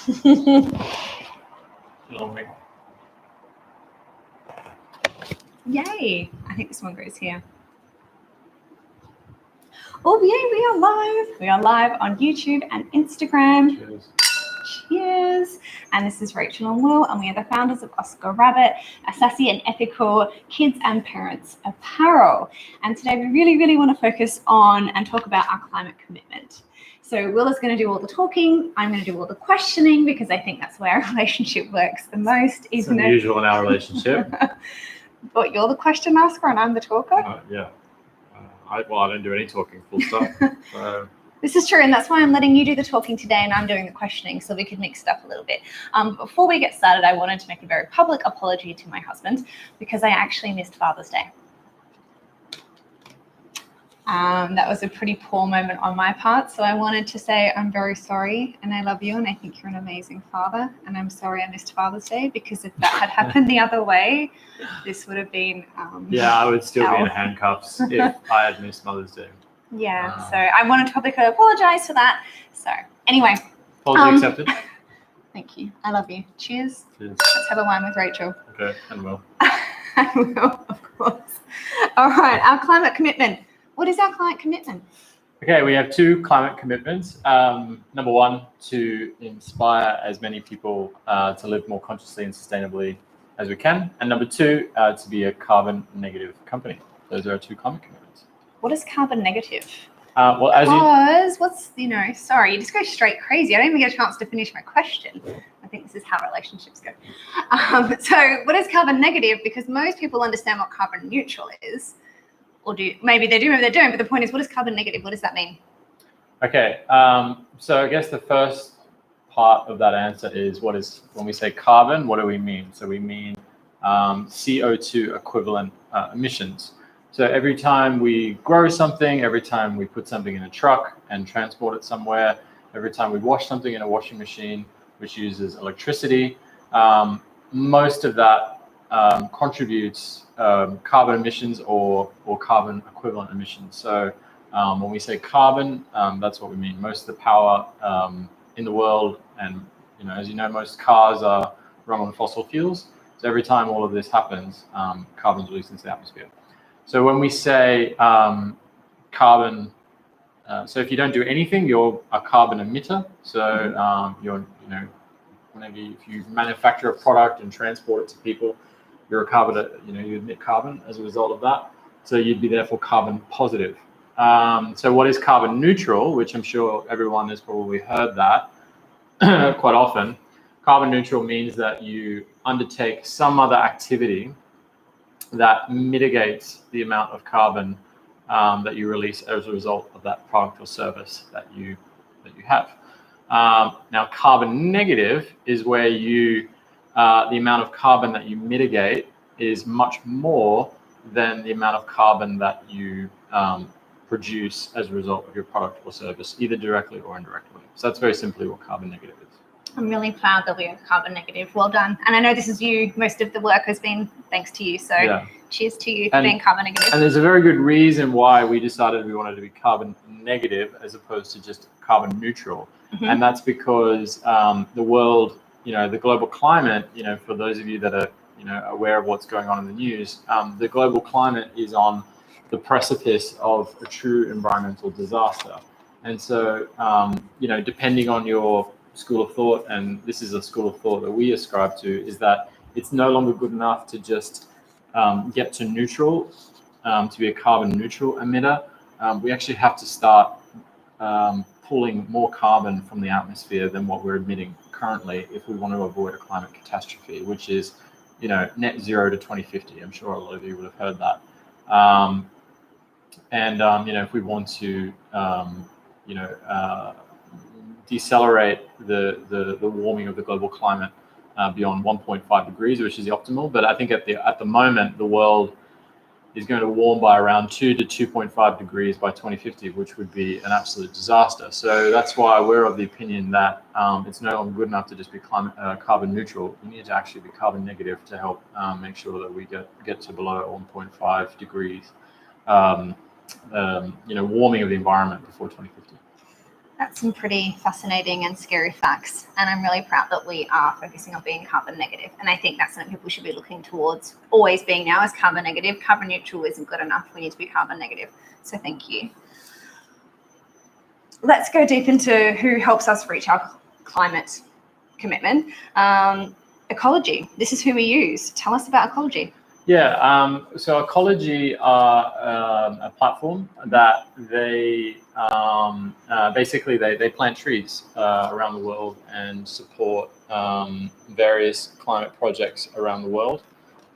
Yay! I think this one goes here. Oh, yay, we are live. We are live on YouTube and Instagram. Cheers. Cheers. And this is Rachel and Will, and we are the founders of Oscar Rabbit, a sassy and ethical kids and parents apparel. And today we really want to focus on and talk about our climate commitment. So Will is going to do all the talking. I'm going to do all the questioning because I think that's where our relationship works the most. It's unusual in our relationship. But you're the question asker and I'm the talker? Yeah. I don't do any talking, full stop. So. This is true, and that's why I'm letting you do the talking today and I'm doing the questioning, so we could mix it up a little bit. Before we get started, I wanted to make a very public apology to my husband because I actually missed Father's Day. That was a pretty poor moment on my part, so I wanted to say I'm very sorry and I love you and I think you're an amazing father, and I'm sorry I missed Father's Day because if that had happened the other way, this would have been I would still be in handcuffs if I had missed Mother's Day. Yeah, so I wanted to publicly apologize for that. So anyway. Apology accepted. Thank you. I love you. Cheers. Cheers. Let's have a wine with Rachel. Okay, and Will. I will, of course. All right, our climate commitment. What is our climate commitment? Okay, we have two climate commitments. Number one, to inspire as many people to live more consciously and sustainably as we can. And number two, to be a carbon negative company. Those are our two climate commitments. What is carbon negative? Sorry, you just go straight crazy. I don't even get a chance to finish my question. I think this is how relationships go. So what is carbon negative? Because most people understand what carbon neutral is. Or maybe they do, maybe they don't. But the point is, what is carbon negative? What does that mean? Okay, so I guess the first part of that answer is when we say carbon, what do we mean? So we mean CO2 equivalent emissions. So every time we grow something, every time we put something in a truck and transport it somewhere, every time we wash something in a washing machine, which uses electricity, most of that contributes carbon emissions or carbon equivalent emissions. So when we say carbon, that's what we mean. Most of the power in the world, and as you know, most cars are run on fossil fuels. So every time all of this happens, carbon is released into the atmosphere. So when we say carbon, so if you don't do anything, you're a carbon emitter. So if you manufacture a product and transport it to people, you're a carbon. You emit carbon as a result of that. So you'd be therefore carbon positive. So what is carbon neutral? Which I'm sure everyone has probably heard that quite often. Carbon neutral means that you undertake some other activity that mitigates the amount of carbon that you release as a result of that product or service that you have. Now, carbon negative is where the amount of carbon that you mitigate is much more than the amount of carbon that you produce as a result of your product or service, either directly or indirectly. So that's very simply what carbon negative is. I'm really proud that we are carbon negative. Well done. And I know this is you. Most of the work has been thanks to you. So cheers to you for being carbon negative. And there's a very good reason why we decided we wanted to be carbon negative as opposed to just carbon neutral. Mm-hmm. And that's because the world, the global climate, for those of you that are, aware of what's going on in the news, the global climate is on the precipice of a true environmental disaster. And so, depending on your school of thought, and this is a school of thought that we ascribe to, is that it's no longer good enough to just get to neutral, to be a carbon neutral emitter. We actually have to start pulling more carbon from the atmosphere than what we're emitting currently if we want to avoid a climate catastrophe, which is, net zero to 2050. I'm sure a lot of you would have heard that. If we want to, decelerate the warming of the global climate beyond 1.5 degrees, which is the optimal. But I think at the moment, the world is going to warm by around 2 to 2.5 degrees by 2050, which would be an absolute disaster. So that's why we're of the opinion that it's no longer good enough to just be carbon neutral. We need to actually be carbon negative to help make sure that we get to below 1.5 degrees, warming of the environment before 2050. That's some pretty fascinating and scary facts. And I'm really proud that we are focusing on being carbon negative. And I think that's something people should be looking towards always being now as carbon negative. Carbon neutral isn't good enough. We need to be carbon negative. So thank you. Let's go deep into who helps us reach our climate commitment. Ecology. This is who we use. Tell us about Ecology. Yeah, so Ecology are a platform that they basically they plant trees around the world and support various climate projects around the world,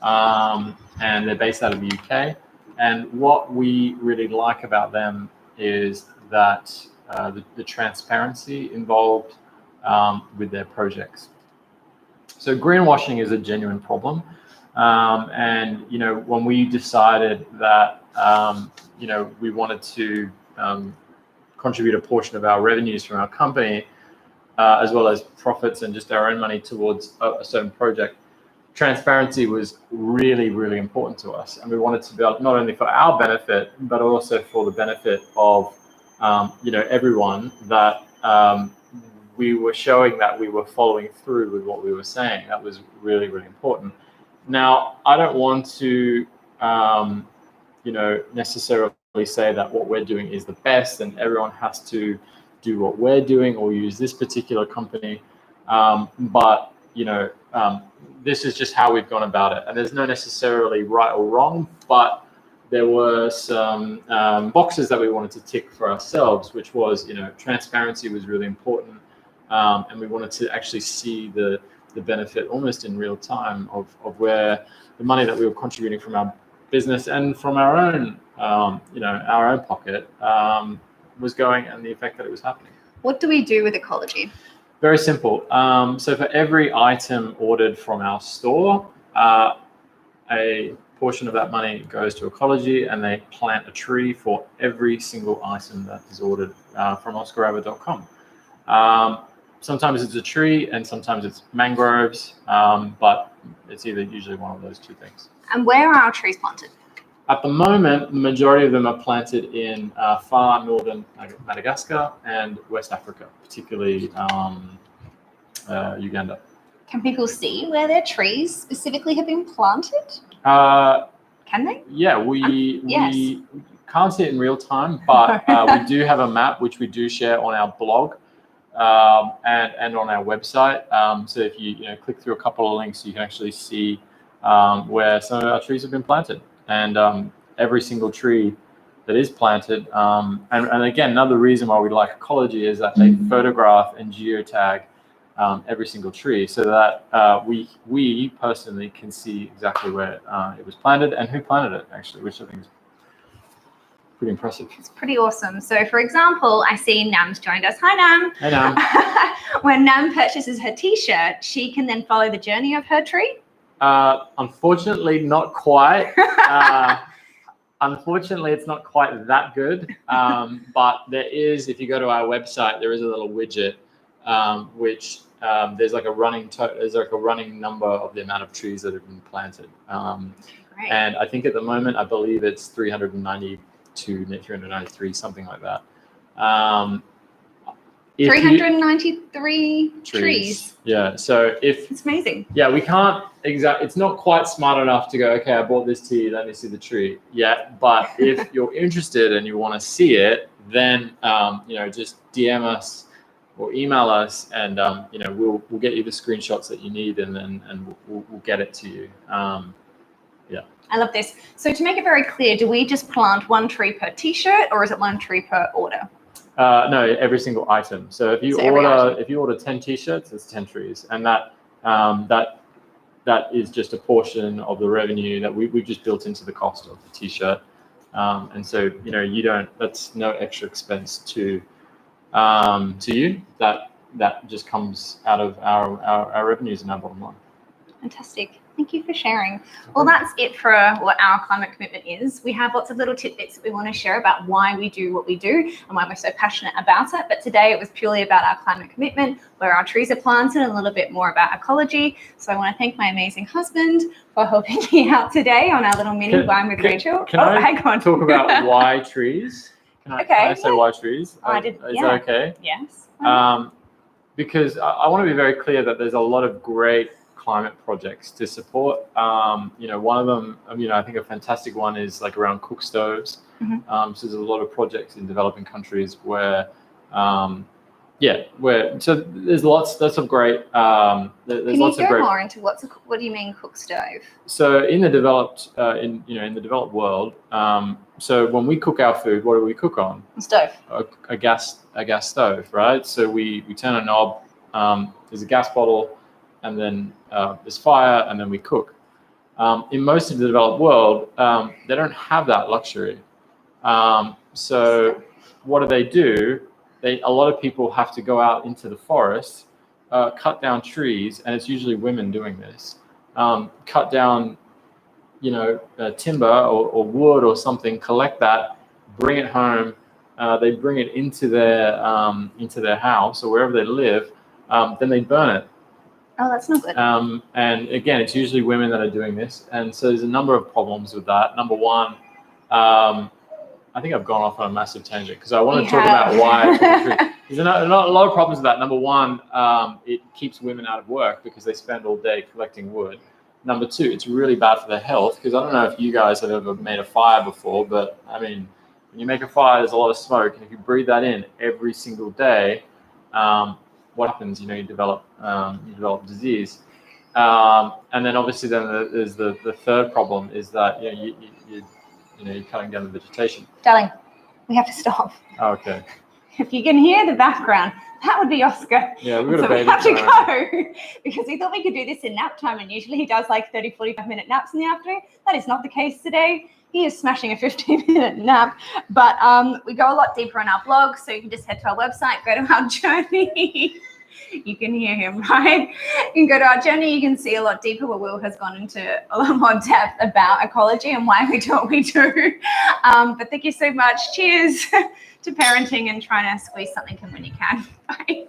and they're based out of the UK. And what we really like about them is that the transparency involved with their projects. So greenwashing is a genuine problem. And, you know, when we decided that, you know, we wanted to contribute a portion of our revenues from our company, as well as profits and just our own money towards a certain project, transparency was really, really important to us. And we wanted to be able, not only for our benefit, but also for the benefit of, you know, everyone, that we were showing that we were following through with what we were saying. That was really, really important. Now, I don't want to, you know, necessarily say that what we're doing is the best and everyone has to do what we're doing or use this particular company. But, you know, this is just how we've gone about it. And there's no necessarily right or wrong, but there were some boxes that we wanted to tick for ourselves, which was, you know, transparency was really important. And we wanted to actually see the benefit almost in real time of where the money that we were contributing from our business and from our own, you know, our own pocket was going and the effect that it was happening. What do we do with Ecology? Very simple. So for every item ordered from our store, a portion of that money goes to Ecology and they plant a tree for every single item that is ordered from OscarRabbit.com. Sometimes it's a tree and sometimes it's mangroves, but it's usually one of those two things. And where are our trees planted? At the moment, the majority of them are planted in far northern Madagascar and West Africa, particularly Uganda. Can people see where their trees specifically have been planted? Can they? Yeah, we can't see it in real time, but we do have a map which we do share on our blog. And on our website. So if you click through a couple of links, you can actually see where some of our trees have been planted. And every single tree that is planted. And again, another reason why we like Ecology is that they photograph and geotag every single tree, so that we personally can see exactly where it was planted and who planted it, actually, which I think is pretty impressive. It's pretty awesome. So, for example, I see Nam's joined us. Hi, Nam. Hey, Nam. When Nam purchases her T-shirt, she can then follow the journey of her tree? Unfortunately, not quite. Unfortunately, it's not quite that good. But there is, if you go to our website, there is a little widget which there's like a running number of the amount of trees that have been planted. Great. And I think at the moment, I believe it's 392, 393, something like that. 393 trees. Yeah. So It's amazing. Yeah, we can't it's not quite smart enough to go, okay, I bought this tree, let me see the tree. Yeah, but if you're interested and you want to see it, then just DM us or email us, and we'll get you the screenshots that you need, and we'll get it to you. Yeah. I love this. So to make it very clear, do we just plant one tree per T-shirt, or is it one tree per order? No, every single item. So if you order 10 T-shirts, it's 10 trees, and that is just a portion of the revenue that we've just built into the cost of the T-shirt, and so that's no extra expense to you. That just comes out of our revenues and our bottom line. Fantastic. Thank you for sharing. Well, that's it for what our climate commitment is. We have lots of little tidbits that we want to share about why we do what we do and why we're so passionate about it. But today it was purely about our climate commitment, where our trees are planted, and a little bit more about Ecology. So I want to thank my amazing husband for helping me out today on our little mini wine with Rachel. Can I talk about why trees? Can I say why trees? I did. Is that okay? Yes. Because I want to be very clear that there's a lot of great climate projects to support. One of them, I think a fantastic one is like around cook stoves. Mm-hmm. So there's a lot of projects in developing countries where, so there's lots of great. There's Can lots you of go great. more into what do you mean cook stove? So in the developed, in the developed world, so when we cook our food, what do we cook on? Stove. A gas stove, right? So we turn a knob. There's a gas bottle, and then there's fire, and then we cook. In most of the developed world, they don't have that luxury. So what do? A lot of people have to go out into the forest, cut down trees, and it's usually women doing this. Cut down, timber or wood or something, collect that, bring it home. They bring it into their house or wherever they live. Then they burn it. Oh, that's not good. And again, it's usually women that are doing this, and so there's a number of problems with that. Number one, I think I've gone off on a massive tangent because I want to talk about why. There's a lot of problems with that. Number one, it keeps women out of work because they spend all day collecting wood. Number two, it's really bad for their health because I don't know if you guys have ever made a fire before, but I mean, when you make a fire, there's a lot of smoke, and if you breathe that in every single day, what happens? You develop disease, and then obviously there's the third problem is that you're cutting down the vegetation. Darling, we have to stop. Oh, okay. If you can hear the background, that would be Oscar. Yeah, we've got a baby. We have to go because we thought we could do this in nap time, and usually he does like 30, 45-minute naps in the afternoon. That is not the case today. He is smashing a 15-minute nap, but we go a lot deeper on our blog, so you can just head to our website, go to our journey. You can hear him, right? You can go to our journey. You can see a lot deeper where Will has gone into a lot more depth about ecology and why we do what we do. But thank you so much. Cheers to parenting and trying to squeeze something in when you can. Bye.